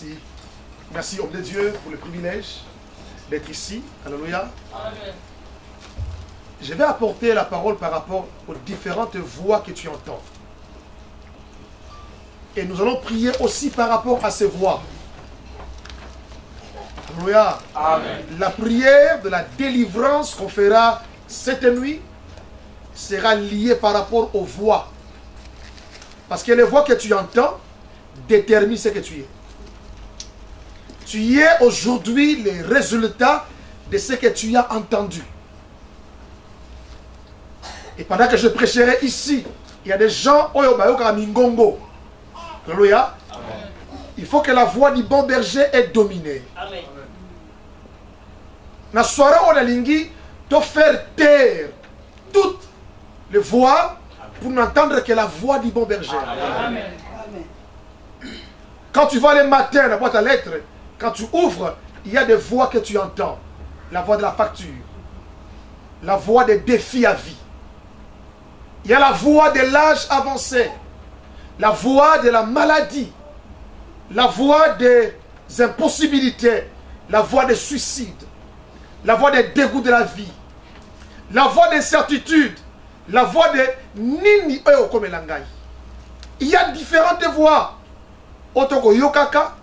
Merci. Merci, homme de Dieu, pour le privilège d'être ici. Alléluia. Amen. Je vais apporter la parole par rapport aux différentes voix que tu entends. Et nous allons prier aussi par rapport à ces voix. Alléluia. Amen. La prière de la délivrance qu'on fera cette nuit sera liée par rapport aux voix. Parce que les voix que tu entends déterminent ce que tu es. Tu es aujourd'hui les résultats de ce que tu as entendu. Et pendant que je prêcherai ici, il y a des gens qui ont mingongo. Alléluia. Il faut que la voix du bon berger est dominée. Amen. La soirée où on a lingi, de faire taire toutes les voix pour n'entendre que la voix du bon berger. Amen. Quand tu vas le matin, la boîte à lettres, quand tu ouvres, il y a des voix que tu entends. La voix de la facture. La voix des défis à vie. Il y a la voix de l'âge avancé. La voix de la maladie. La voix des impossibilités. La voix des suicides. La voix des dégoûts de la vie. La voix des certitudes. La voix de Nini Okomelangai. Il y a différentes voix. Otoko Yokaka.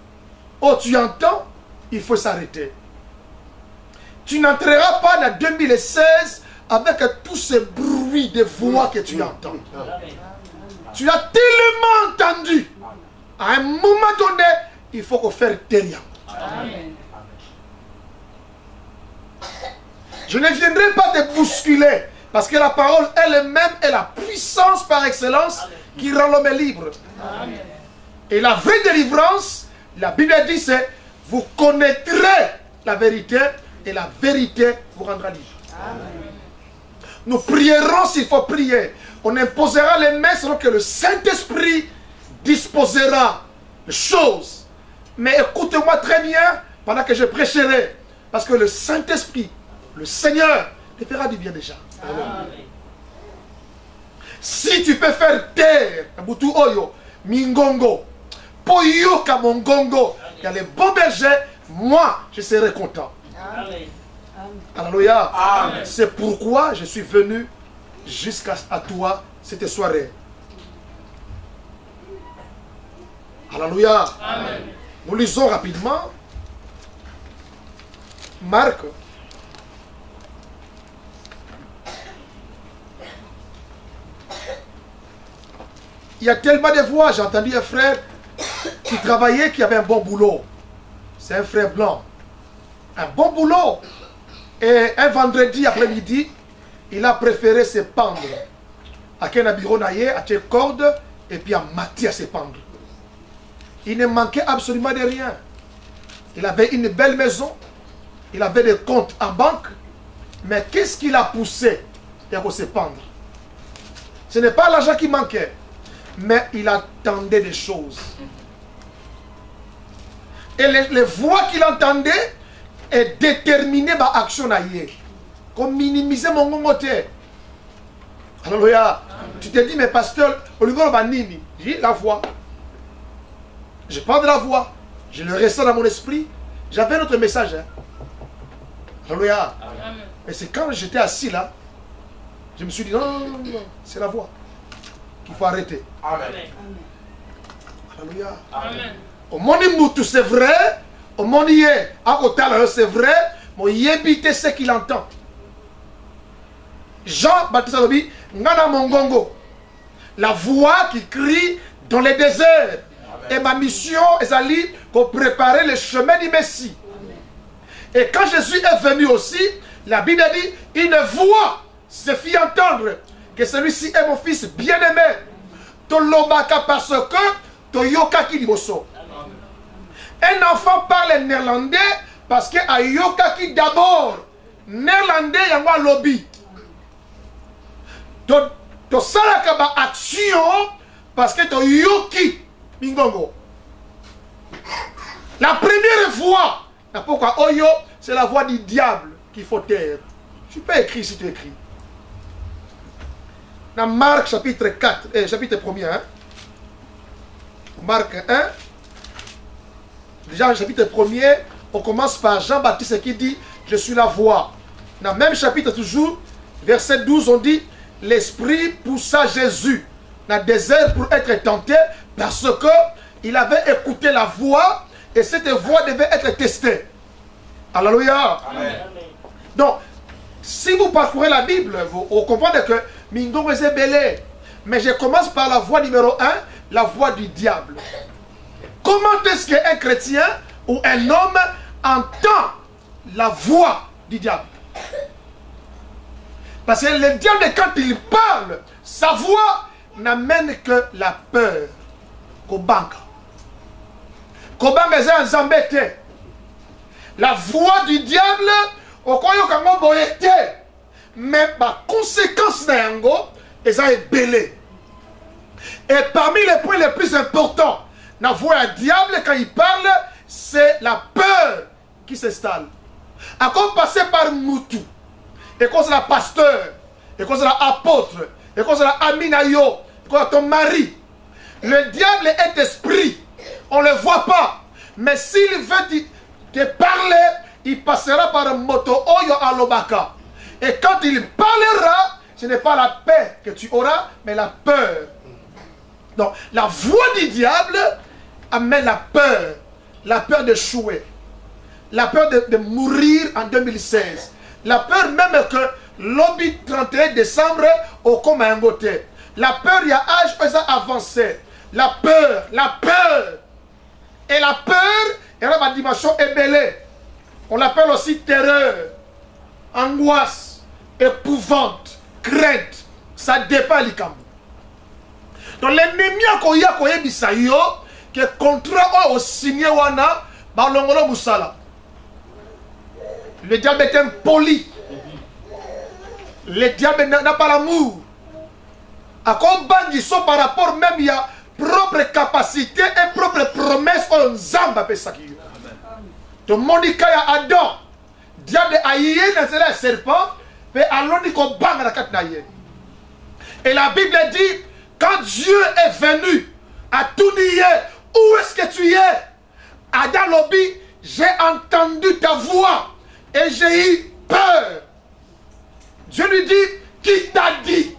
Oh, tu entends, il faut s'arrêter. Tu n'entreras pas dans 2016 avec tous ces bruits de voix que tu entends. Tu as tellement entendu. À un moment donné, il faut qu'on fasse taire. Amen. Je ne viendrai pas te bousculer. Parce que la parole elle-même est la puissance par excellence qui rend l'homme libre. Amen. Et la vraie délivrance, la Bible dit, c'est vous connaîtrez la vérité et la vérité vous rendra libre. Amen. Nous prierons s'il faut prier. On imposera les mains selon que le Saint-Esprit disposera les choses. Mais écoute-moi très bien pendant que je prêcherai. Parce que le Saint-Esprit, le Seigneur, te fera du bien déjà. Amen. Si tu peux faire taire, Butu Oyo, Mingongo, Poyoka Mongongo, il y a les bons bergers, moi je serai content. Amen. Alléluia. Amen. C'est pourquoi je suis venu jusqu'à toi cette soirée. Alléluia. Amen. Nous lisons rapidement Marc. Il y a tellement de voix. J'ai entendu un frère qui travaillait, qui avait un bon boulot. C'est un frère blanc. Un bon boulot. Et un vendredi après-midi, il a préféré se pendre. À Kenabironaye, à tes cordes, et puis à Mathie à se pendre. Il ne manquait absolument de rien. Il avait une belle maison. Il avait des comptes en banque. Mais qu'est-ce qui l'a poussé à se pendre? Ce n'est pas l'argent qui manquait. Mais il attendait des choses. Et les voix qu'il entendait est déterminé par l'action. Comme minimiser mon côté. Alléluia. Tu te dis, mais pasteur, Olivier Banini, j'ai la voix. Je parle de la voix. Je le ressens dans mon esprit. J'avais un autre message. Hein. Alléluia. Mais c'est quand j'étais assis là, je me suis dit, non, c'est la voix qu'il faut arrêter. Amen. Alléluia. Amen. Au monde Moutou, c'est vrai. Au monde Yé, à côté c'est vrai. Mais Yébité, c'est qu'il entend. Jean-Baptiste Alobi, Ngana Mongongo. La voix qui crie dans les déserts. Et ma mission est d'aller pour préparer le chemin du Messie. Et quand Jésus est venu aussi, la Bible dit, une voix se fit entendre que celui-ci est mon fils bien-aimé. Tolobaka parce que Toyoka Kiliboso. Un enfant parle néerlandais parce que Ayoka qui d'abord néerlandais yangwa lobby. To salaka ba action parce que to yoki mingongo. La première voix, pourquoi Oyo, c'est la voix du diable qu'il faut taire. Tu peux écrire si tu écris. Dans Marc chapitre 4, chapitre 1er, hein? Marc 1, Déjà, chapitre 1er, on commence par Jean-Baptiste qui dit, je suis la voie. Dans le même chapitre toujours, verset 12, on dit, l'Esprit poussa Jésus dans le désert pour être tenté parce qu'il avait écouté la voix et cette voix devait être testée. Alléluia. Amen. Donc, si vous parcourez la Bible, vous comprenez que Mindongo est belé. Mais je commence par la voie numéro 1, la voie du diable. Comment est-ce qu'un chrétien ou un homme entend la voix du diable? Parce que le diable, quand il parle, sa voix n'amène que la peur. Kobanga. Kobanga est un zambete. La voix du diable, mais par conséquence ils ont belé. Et parmi les points les plus importants, la voix du diable, quand il parle, c'est la peur qui s'installe. À quoi passer par Moutou, et quand c'est la pasteur, et quand c'est l'apôtre, et quand c'est l'Aminayo, et quand c'est ton mari, le diable est esprit, on ne le voit pas, mais s'il veut te parler, il passera par moto oyo alobaka. Et quand il parlera, ce n'est pas la paix que tu auras, mais la peur. Donc, la voix du diable amène la peur d'échouer, la peur de mourir en 2016, la peur même que l'obit 31 décembre au Komangote, la peur, il y a âge avancé, la peur, et la peur, et là ma dimension est belée. On l'appelle aussi terreur, angoisse, épouvante, crainte. Ça dépend du camp. Donc l'ennemi a koye bisayo que contrat au signé wana balongolo musala. Le diable est impoli. Le diable n'a pas l'amour. À quoi ils sont par rapport même il y a propre capacité et propre promesse en zamba pesaki. De Monica à Adam, diable a yé dans le serpent, mais allons dit qu'on bang la carte naïe. Et la Bible dit, quand Dieu est venu à tout nier, où est-ce que tu es? Adam Lobi, j'ai entendu ta voix et j'ai eu peur. Dieu lui dit, qui t'a dit?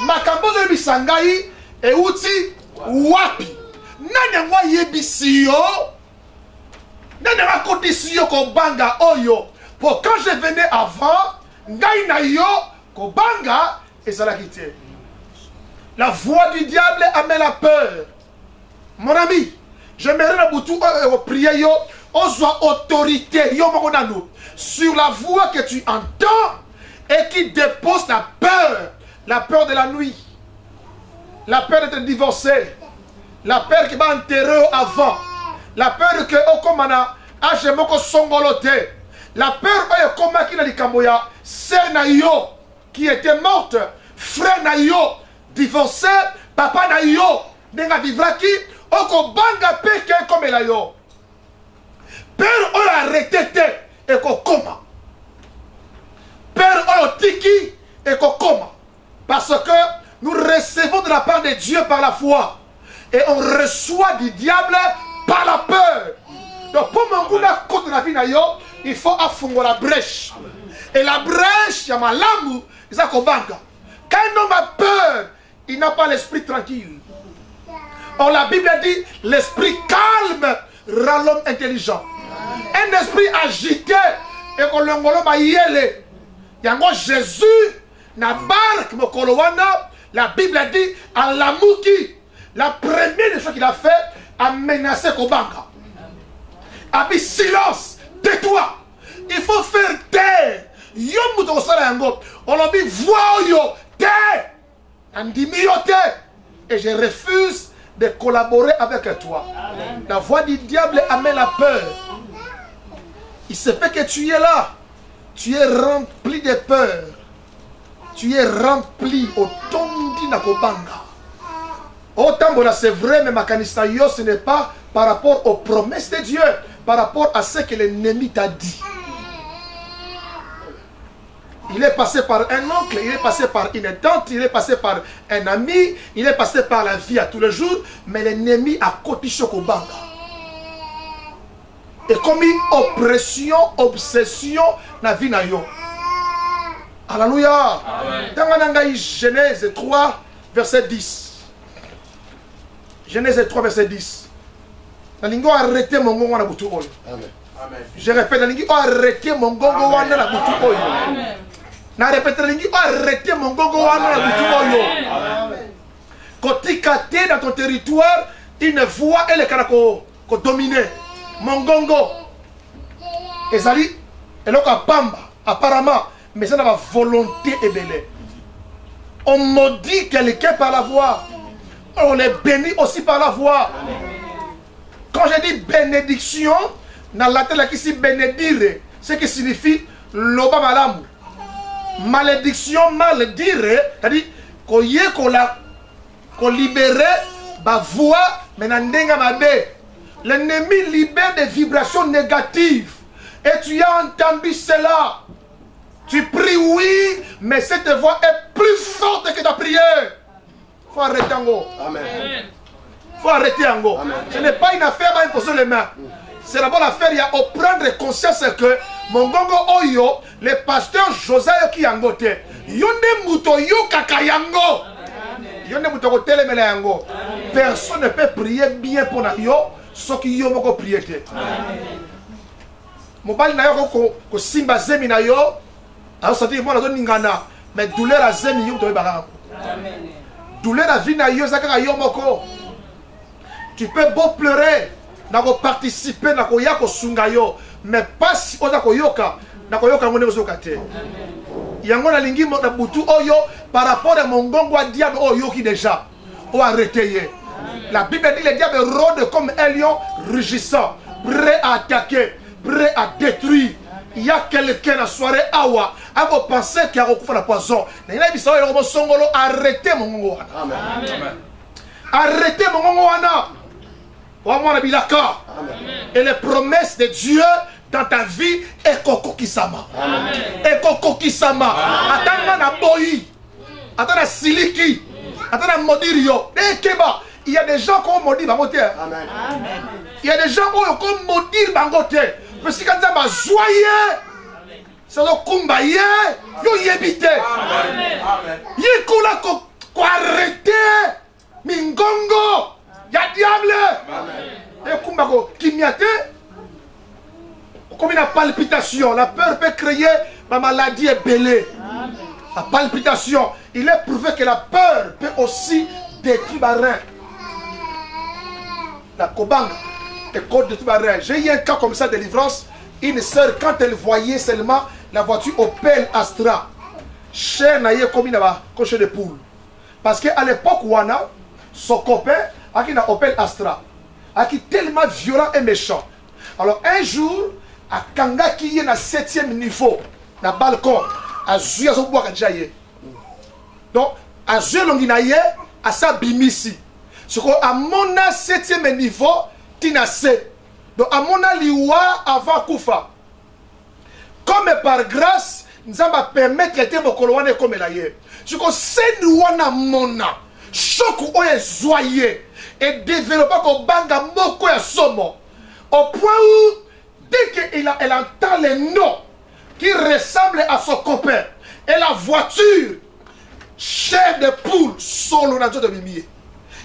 Makambo de bisangai et outi wapi. Nanyangwa yebisiyo. Pour quand je venais avant, la voix du diable amène la peur. Mon ami, j'aimerais prier on soit autorité sur la voix que tu entends et qui dépose la peur de la nuit, la peur d'être divorcé, la peur qui va enterrer avant. La peur que Okomana a moko songolote. La peur que na Kamboya, sœur Nayo qui était morte, frère Nayo divorcé, papa Nayo nenga vivraki, oko banga peke comme la yo. Père on a arrêté et ko koma. Père on tiki et ko koma. Parce que nous recevons de la part de Dieu par la foi et on reçoit du diable par la peur. Donc pour mon goût contre la vie il faut affronter la brèche. Et la brèche, il y a malamu, il y a kobanga. Quand un homme a peur, il n'a pas l'esprit tranquille. Or la Bible dit, l'esprit calme rend l'homme intelligent. Un esprit agité, et qu'on l'a yélé. Il y a Jésus, na barque, la Bible dit, à l'amouki, la première des choses qu'il a fait, a menacé Kobanga. A dit silence, tais-toi. Il faut faire taire. On a dit voix yo, taire. On dit et je refuse de collaborer avec toi. Amen. La voix du diable amène la peur. Il se fait que tu es là. Tu es rempli de peur. Tu es rempli au tondi na Kobanga. Autant bon, c'est vrai, mais Makanista yo, ce n'est pas par rapport aux promesses de Dieu, par rapport à ce que l'ennemi t'a dit. Il est passé par un oncle, il est passé par une tante, il est passé par un ami, il est passé par la vie à tous les jours, mais l'ennemi a cotiché Kobanga. Et comme oppression, obsession na vie na yo. Alléluia. Dans Genèse 3, verset 10. Genèse 3, verset 10. Nalingo arrêter mon gongo na butu oyo. Amen. Je répète, nalingo arrêter mon gongo wana na butu oyo. Na répète, nalingo arrêter mon gongo wana na butu oyo. Kotika te dans ton territoire, une voix elle est kanako ko dominer. Mongongo ezali eloko apamba apparemment mais ça n'a pas volonté ébélée. On maudit quelqu'un par la voix, on les bénit aussi par la voix. Quand je dis bénédiction dans la tête qui signifie bénédire, ce qui signifie loba malamu. Malédiction maledire, c'est-à-dire qu'on y est qu'on libère ba voix mais n'andenga mabe. L'ennemi libère des vibrations négatives. Et tu as entendu cela. Tu pries oui, mais cette voix est plus forte que ta prière. Il faut arrêter en haut. Amen. Il faut arrêter en haut. Ce n'est pas une affaire à imposer les mains. C'est d'abord l'affaire, il y a à prendre conscience que mon gongo oyo, le pasteur José qui en gote. Yonde muto yo kakayango. Yonde muto ko telemele yango. Personne ne peut prier bien pour na yo. Ce qui yo moko prier te. Mobali na yo ko simba zemi na yo. Alors ça dit moi na ningana mais douleur a zemi yo to ba. Amen. Douleur la vie na yo zakaka yo moko. Tu peux beau pleurer, na ko participer na ko ya ko sunga yo mais pas si oza ko yoka na ko yoka ngone ozoka te. Yango na lingi mo na butu oyo par rapport à mon gongo a diable oyo qui déjà ou arrêter. La Bible dit que le diable rôde comme un lion rugissant, prêt à attaquer, prêt à détruire. Il y a quelqu'un à la soirée, awa, à vous penser qu'il y a recouvert la poison. Arrêtez mon gongo. Arrêtez mon gongo. Et les promesses de Dieu dans ta vie est Koko Kisama. Et Koko Kisama. Attends na boyi. Attends na siliki. Attends na modirio. Ekeba. Il y a des gens qui ont maudit Bangote. Amen. Il y a des gens qui ont maudit Bangote. Parce que quand ils ont joyeux, ça doit kumbaye, ils ont yébité. Ils ont arrêté. Mingongo. Il y a diable. Et kumbako, kimiate. Comme une palpitation, la peur peut créer ma maladie ébélée. La palpitation, il est prouvé que la peur peut aussi détruire les reins. La Kobanga et Côte de Tubarin. J'ai eu un cas comme ça de délivrance. Une sœur, quand elle voyait seulement la voiture Opel Astra, cher naïe comme une coche de poule. Parce qu'à l'époque, Wana, son copain, a qui n'a Opel Astra, a qui tellement violent et méchant. Alors un jour, à Kanga qui est à 7e niveau, dans le balcon, à Zuya Zoboua Kadjaye. Donc, à Zuya Longinaye, à sa bimisi. Ce qu'à mon 7e niveau, Tinase. Donc, à mon liwa avant Koufa. Comme par grâce, nous allons permettre de mon colonne comme elle est. Ce que c'est nous à mona. Choc ou est joyeux. Et développer comme banga moko ya somo. Au point où, dès qu'elle entend les noms qui ressemblent à son copain, et la voiture, chair de poule, solo dans de mimier.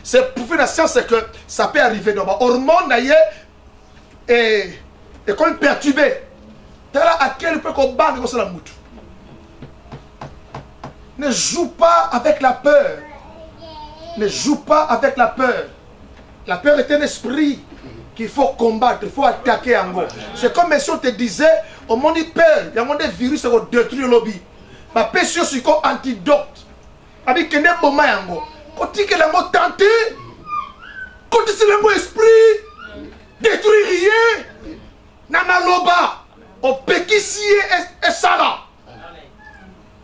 C'est prouvé dans la science que ça peut arriver. Donc, hormone et comme perturbé. À quel point qu'on bat comme la moutou. Ne joue pas avec la peur. Ne joue pas avec la peur. La peur est un esprit qu'il faut combattre, il faut attaquer en gros. C'est comme si on te disait, au monde de peur, il y a des virus qui vont détruire le lobby. Ma péché c'est comme antidote. Avec qu'il y a des moments en gros. Quand tu as tenté, quand tu as l'esprit, détruire rien, nana loba, au péquissier et sala.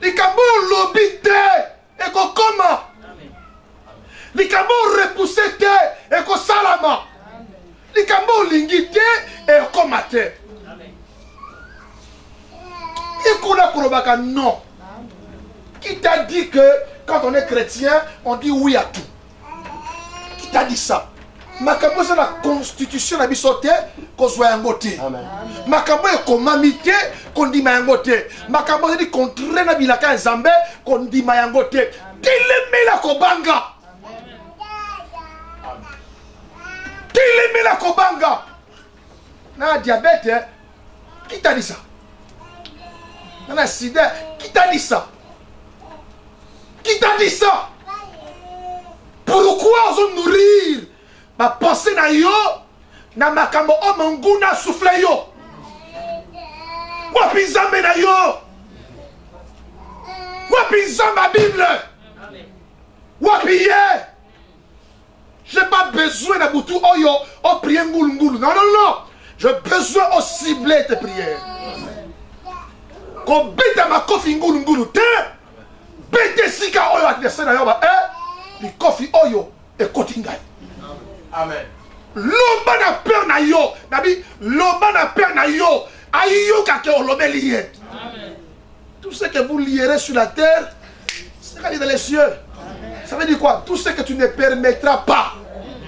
Les cambos lobby et qu'on comment. Les cambos repoussé et qu'on salama. Les cambos lingité et qu'on mate. Et qu'on a pour non. Qui t'a dit que quand on est chrétien, on dit oui à tout? Qui t'a dit ça? makambo eza na constitution na biso te kozwa yango te. Makambo ekomami te kondima yango te. Makambo ezali contraire na bilaka ya Nzambe kondima yango te. Telemela kobanga. Telemela kobanga. Na diabète, qui t'a dit ça? Na sida, qui t'a dit ça? Qui t'a dit ça? Pourquoi on nourrir ma pensée na yo na makambo o manguna souffle yo? Wapi Nzambe na yo? Wapi Nzambe ma Bible? Wapi ye? J'ai pas besoin de boutou oyo o prier ngoulou ngoulou. Non, non, non. J'ai besoin de cibler tes prières. Quand bête ma kofi ngoulou ngoulou te, bête sika oyo adversaire na yo ba li kofi oyo e kotingai. Amen. Loba na peur na yo, nabi loba na peur na yo, ayo kake olobeli ye. Amen. Tout ce que vous lierez sur la terre, c'est dans les cieux. Ça veut dire quoi? Tout ce que tu ne permettras pas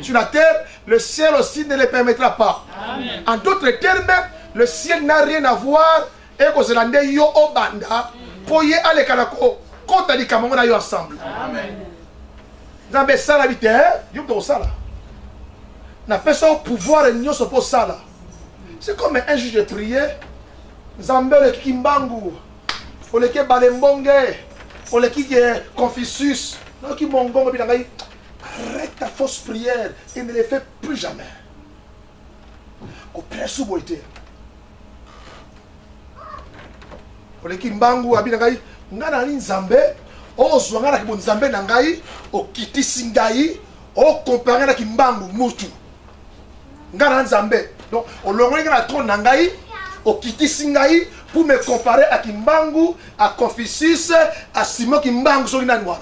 sur la terre, le ciel aussi ne le permettra pas. Amen. En d'autres termes, le ciel n'a rien à voir et que c'est l'année yo au banda pour y aller kanako quand t'as dit comment on a eu ensemble. Amen. Dans mes salles habitées, yo dans ça là. N'a fait son pouvoir et nous sommes pour ça là. C'est comme un juge de prière. Zambele Kimbangu, pour les qui balembonge, pour les qui Confucius. Non, qui mongongo bilangai, arrête ta fausse prière et ne les fais plus jamais. Au père sous-boité. Pour les kimbangu abilangai, ngana ni nzambe, o zwangana ki bon nzambe nangai, o kiti singai, o comparé na kimbangu mutu. Ngana nzambe. Donc, au longwe ngana tron nangai, o kiti singai pour me comparer à kimbangu, à Confucius, à Simon kimbangu so ina noir.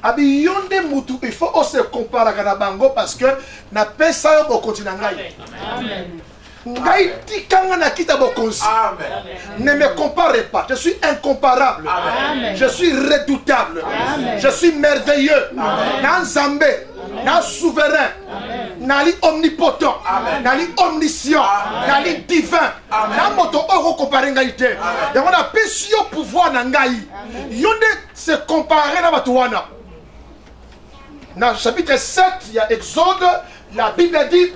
Abi yonde mutu, il faut aussi comparer à Bango parce que na pesa au continent. Amen. Ngai tikanga na kita bokonzi. Ne me comparez pas. Je suis incomparable. Amen. Je suis redoutable. Amen. Je suis merveilleux. Na Nzambe, na souverain, na li omnipotent, na li omniscient, na li divin. Na moto oro comparer ngai te. Et on a péché au pouvoir na ngai. Yonde se comparer na batuana. Dans le chapitre 7, il y a Exode, la Bible dit,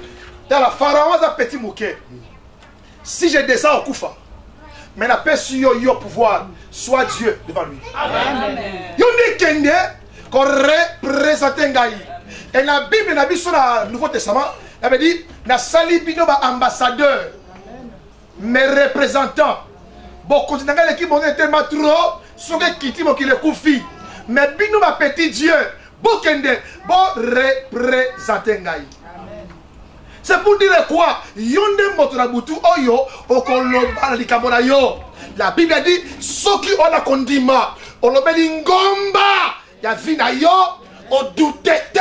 dans la pharaon a petit mouquet. Si je descends au Koufa, mais la paix sur yo pouvoir, soit Dieu devant lui. Amen. Yonde kende, qu'on représente ngai. Et la Bible n'a dit sur le Nouveau Testament, elle avait dit, na sali bino ba ambassadeur, mes représentants. Bon, quand on a l'équipe, on est tellement trop, sur les kiti, mon qui le koufi. Mais bino ba petit Dieu. Bokende, bon représenter ngai. C'est pour dire quoi? Yonde motrabutu oyo okoloba na likamona yo. La Bible dit soki ona kondima olobeli ngomba ya vina yo odutete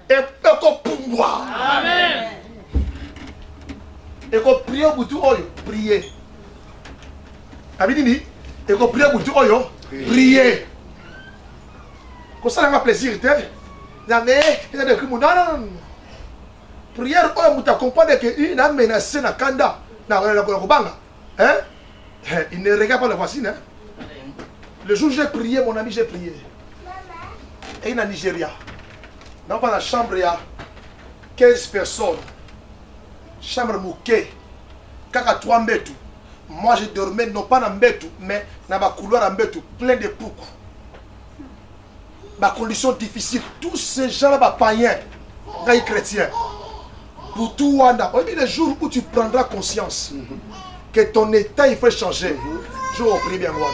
et ekopumbwa. Amen. Eko prier butu oyo, prier. Abidini, eko prier butu oyo, prier. Comme ça, on a plaisir. Non, non. Prière, on t'accompagne qu'il a menacé na kanda. Il ne regarde pas la voisine. Le jour où j'ai prié, mon ami, j'ai prié. Et il est en Nigeria. Dans la chambre, il y a 15 personnes. Chambre mouquée. Kaka 3 mètres. Moi, je dormais non pas dans le mètre, mais dans ma couloir en mètre, plein de poucou. Ma condition difficile, tous ces gens-là, païens, chrétiens, pour tout, le jour où tu prendras conscience que ton état il faut changer, je vous prie bien moi.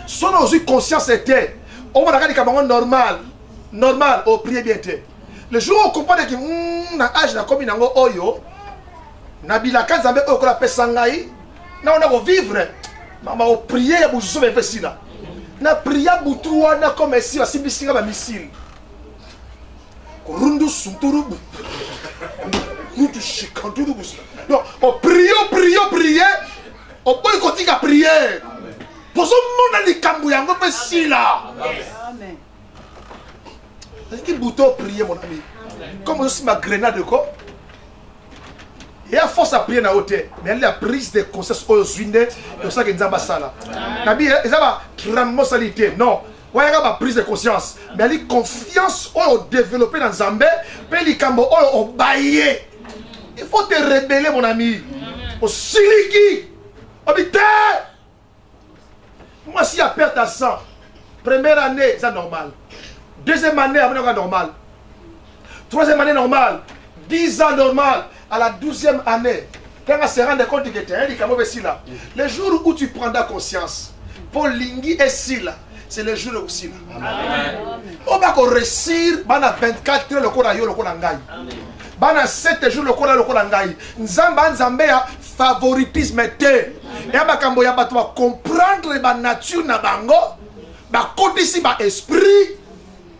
Si on a eu conscience était, on va regarder comme normal, au prier bien. Le jour où on comprend que na âge na comme nango oyo, na bilaka zambe oyo la pesangai, na on a vivre, mama au prier ya buzuso be fesina. Na priya butu wana comme si la sibisinga ba missile. Rundu sunturubu. Nous chikanturu bus. Non, on prie. On peut continuer à prier. Pour ce monde ali kambu yango pesila. Amen. C'est qui bouton prier, mon ami. Comme aussi ma grenade de quoi. Et à force à prier dans la hauteur, mais elle a prise de conscience aux unis, c'est ça que nous avons ça là. Nabi, ils ont transmosalité, non. Ouais, il y a prise de conscience, mais elle a confiance au développé dans Zambé, puis il y a au baillé. Il faut te rebeller, mon ami. Au siliki, au bité. Moi, si il y a perte à sang, première année, c'est normal. Deuxième année, c'est normal. Troisième année, normal. 10 ans, normal. À la 12e année, quand on se rend compte que tu es là, le jour où tu prendras conscience, pour Lingui et Sila, c'est le jour aussi là. On va réussir, on a 24 heures le cours à yo, le cours à Ngaï. On a 7 jours le cours à Ngaï. Nzamba a favoritisme. Et on va comprendre la nature na bango, ba côté ici, ba esprit,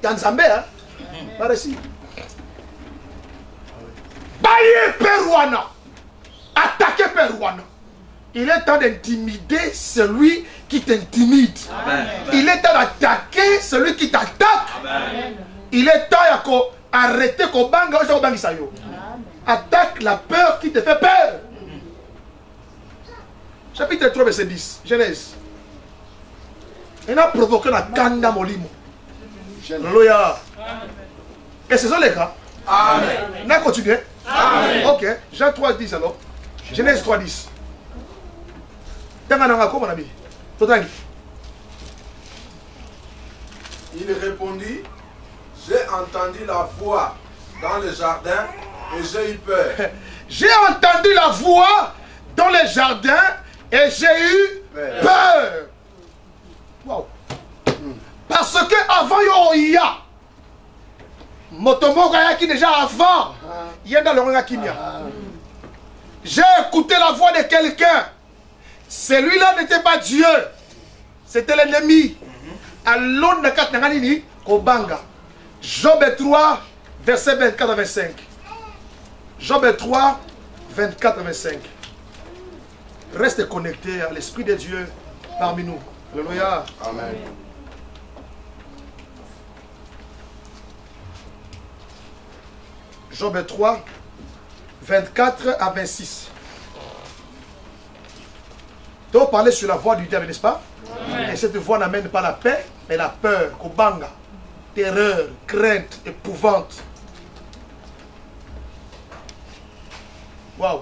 Nzamba, va réussir. Bailler Perouana, attaquer Perouana. Il est temps d'intimider celui qui t'intimide. Il est temps d'attaquer celui qui t'attaque. Il est temps d'arrêter qu'on banga. Attaque la peur qui te fait peur. Chapitre 3, verset 10, Genèse. Il a provoqué la kanda molimo. Alléluia. Et ce sont les cas. Amen. On a continué. Amen. Ok, Jean 3,10 alors. Genèse 3,10. Il répondit, j'ai entendu la voix dans le jardin et j'ai eu peur. J'ai entendu la voix dans le jardin et j'ai eu peur. Wow. Parce que avant il y a Motomo qui déjà avant, il y a dans le Kimia. J'ai écouté la voix de quelqu'un. Celui-là n'était pas Dieu. C'était l'ennemi. Alors, Job 3, verset 24 à 25. Job 3, 24 à 25. Reste connecté à l'Esprit de Dieu parmi nous. Alléluia. Amen. Job 3, 24 à 26. Tu as parlé sur la voix du diable, n'est-ce pas? Et cette voix n'amène pas la paix, mais la peur, kobanga, terreur, crainte, épouvante. Waouh.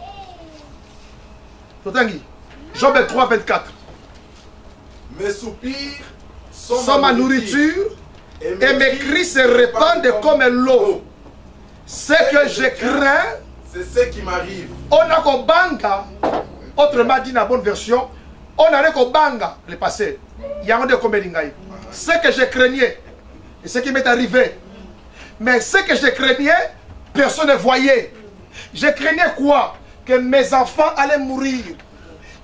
Job 3, 24. Mes soupirs sont ma nourriture et mes cris se répandent comme l'eau. Ce que je crains, c'est ce qui m'arrive. On a kobanga, autrement dit dans la bonne version, on a kobanga, le passé. Il y a un de Komelingaï. Ce que je craignais, et ce qui m'est arrivé. Mais ce que je craignais, personne ne voyait. Je craignais quoi? Que mes enfants allaient mourir.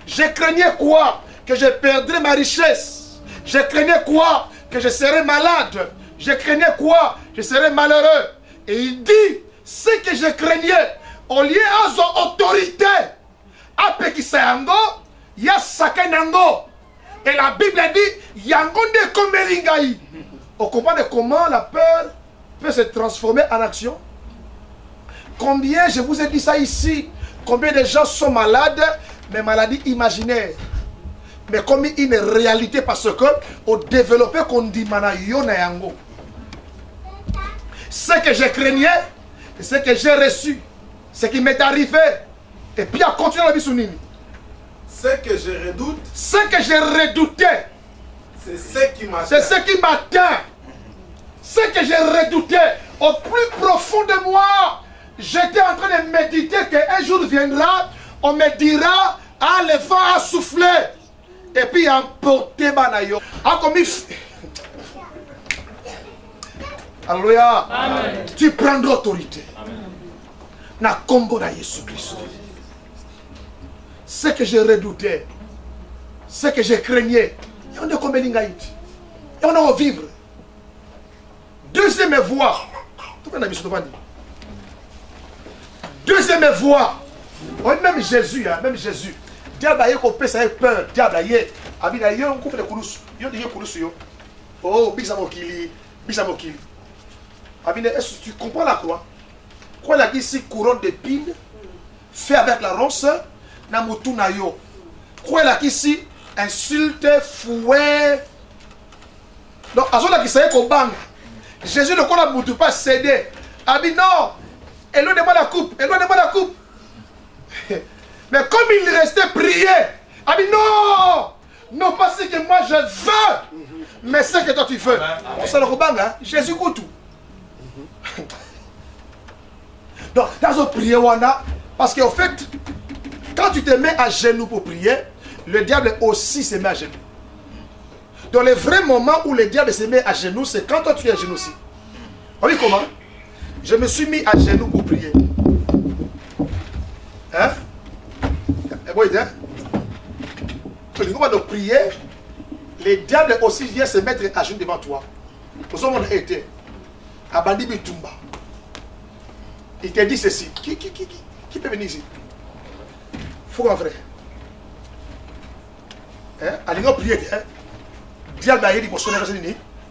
Je craignais quoi? Que je perdrais ma richesse. Je craignais quoi? Que je serais malade. Je craignais quoi? Je serais malheureux. Et il dit, ce que je craignais, au lieu à son autorité, à Pekisayango, ya Sakenango. Et la Bible dit, Yango de Komelingaï. On comprend comment la peur peut se transformer en action. Combien, je vous ai dit ça ici, combien de gens sont malades, mais maladies imaginaires. Mais comme une réalité parce que au développé qu'on dit Manayo Nayango. Ce que je craignais, ce que j'ai reçu, ce qui m'est arrivé, et puis à continuer la vie sounine. Ce que je redoute, ce que je redoutais, c'est ce qui m'atteint. C'est ce qui m'atteint. Ce que je redoutais, au plus profond de moi, j'étais en train de méditer qu'un jour viendra, on me dira, ah, le vent a soufflé. Et puis emporter Banayo. Ah, comme il fait. Alléluia. Tu prendras l'autorité. Na combo na Jésus Christ. Ce que je redoutais, ce que je craignais, il y en a combien d'ingaït. Il y en a à vivre. Deuxième voie. Deuxième voie. Même Jésus, hein, même Jésus. Diable a eu peur. Diable a eu. Abida yo on coupe les koulous. Yo de koulous yo. Oh, bisamokili, bisamokili. Est-ce que tu comprends la croix? Quoi la ici couronne d'épines, fait avec la ronce, namutu nayo. Quoi la ici insulte, fouet. Donc, à ce moment-là, qui savait qu'on bang. Jésus ne connaît pas céder. Abi non, éloignez-moi la coupe, éloignez-moi la coupe. Mais comme il restait prier, Abi non, non pas ce que moi je veux, mais ce que toi tu veux. On s'en rebang, hein? Jésus goûte tout. Donc, dans un prier, parce qu'en fait, quand tu te mets à genoux pour prier, le diable aussi se met à genoux. Dans les vrais moments où le diable se met à genoux, c'est quand toi tu es à genoux aussi. On dit comment? Je me suis mis à genoux pour prier. Hein? Hein? De prier, le diable aussi vient se mettre à genoux devant toi. Nous sommes été. Abandi Bitumba. Il te dit ceci. Qui peut venir ici? Faut un vrai. Hein? Allez, prier. Hein? Diable a dit pour son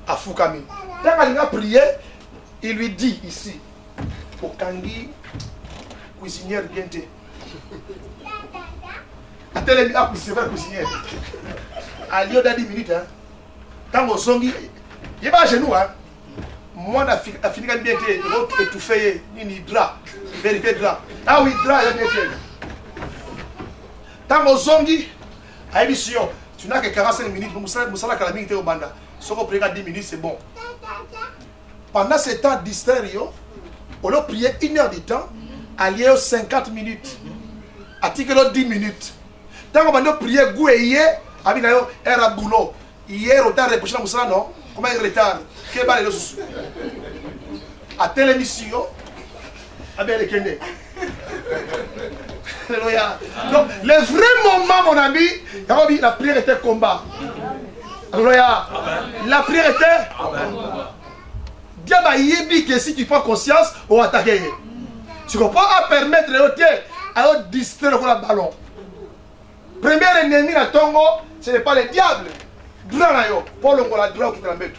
à Foukami. Quand il a prié, il lui dit ici, pour Kangi, cuisinière bien te. Attendez, c'est vrai cuisinière. À lieu de 10 minutes, hein. Quand on songi, il va à genoux, hein. Moi, je fini bien te, l'autre étouffé, ni drap, vérifié drap. Ah oui, drap, il a bien te. Quand on songi, à émission, tu n'as que 45 minutes, Moussala Kalaming au banda. Si on prie 10 minutes, c'est bon. Pendant ce temps distrait, on a prié 1 heure de temps, allié aux 50 minutes. Article 10 minutes. Tant qu'on a prié, Goueye, Abinayo, era boulot. Hier, on a reproché à Moussala, non? Comment il retard? Quel bal est le sous? À telle émission, Abel et Kende. Donc, le vrai moment, mon ami, la prière était combat. Alléluia. La prière était. Diable dit que si tu prends conscience, on va attaquer. Tu comprends? À permettre à distraire le ballon. Premier ennemi à Tongo, ce n'est pas le diable. Dranayo, Paul Ngola Drao qui te la met.